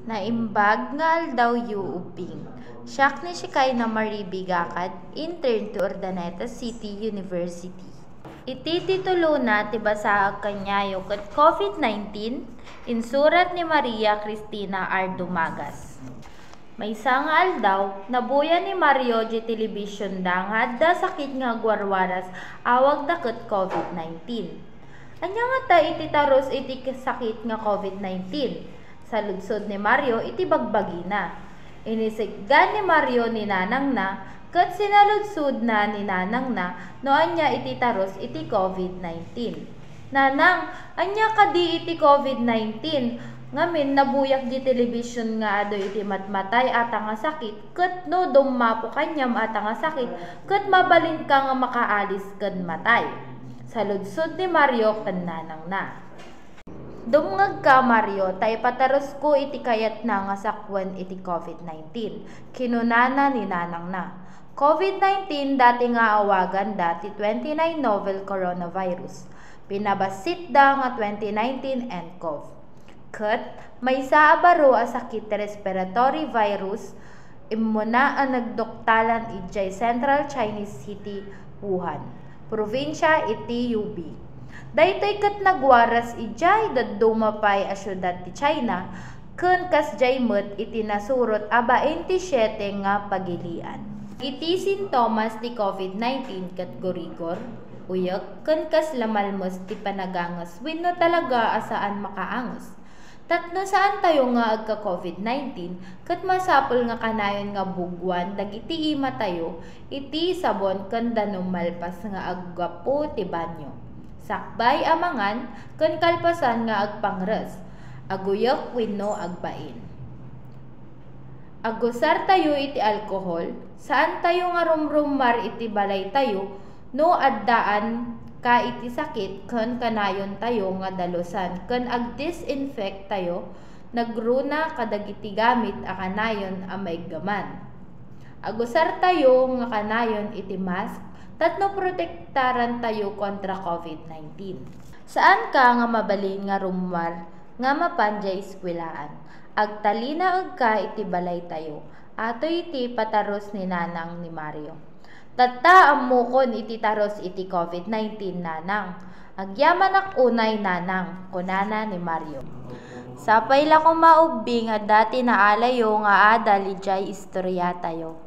Naimbag nga aldaw yu ubing. Siyak ni Shikay na maribigakad, intern to Urdaneta City University. Iti titulo na tiba sa kanyayo kat COVID-19, insurat ni Maria Cristina R. Dumagas. May isang aldaw, nabuya ni Mario G. Television da nga da sakit nga gwarwaras awag da kat COVID-19. Anya nga ta iti taros iti sakit nga COVID-19. Sa ludsod ni Mario iti bagbagi na. Inisiggan ni Mario ni nanang na, kat sinaludsod na ni nanang na, no anya iti taros iti COVID-19. Nanang, anya kadi iti COVID-19, ngamin nabuyak di television nga ado iti matmatay ata nga sakit, kat no dumapo kanyam ata nga sakit, kat mabalin ka nga makaalis kad matay. Sa ludsod ni Mario kan nanang na. Dumngag ka Mario, tay pataros ko iti kayat na nga sakwan iti COVID-19. Kinunana ni nanang na. COVID-19 dati nga awagan dati 29 novel coronavirus. Pinabasit da nga 2019 nCoV. Kat, may saabaro a sakit respiratory virus, imuna ang nagdoktalan ijay Central Chinese City, Wuhan. Provinsya iti UB. Daytoy kat nagwaras ijay daddo mapay a syudad ti China, ken kasjay met iti nasurot a 27 nga pagilian. Iti sintomas ti COVID-19 kat gorigor, uyek, ken kas lamalmos ti panagangas wenno talaga asaan makaangus. Tatno saan tayo nga agka COVID-19, kat masapol nga kanayon nga bugwan, dagiti ima tayo, iti sabon ken danum malpas nga aggapo ti banyo. Sakbay amangan, ken kalpasan nga agpangres, aguyok wenno agbain. Agusar tayo iti alkohol, saan tayo nga rumrumar iti balay tayo, no addaan ka iti sakit, ken kanayon tayo nga dalusan, ken ag-disinfect tayo, nagruna kadagiti gamit a kanayon a maiggaman. Agusar tayo nga kanayon iti mask, tatno protektaran tayo kontra COVID-19. Saan ka nga mabalin nga rumar nga mapanjay eskwelahan? Agtalina ag ka iti balay tayo. Ato iti pataros ni nanang ni Mario. Tatta amukon iti taros iti COVID-19 nanang. Agyaman ak unay nanang, kunana ni Mario. Sapay la ko maubing at dati na alayo nga adal ijay istorya tayo.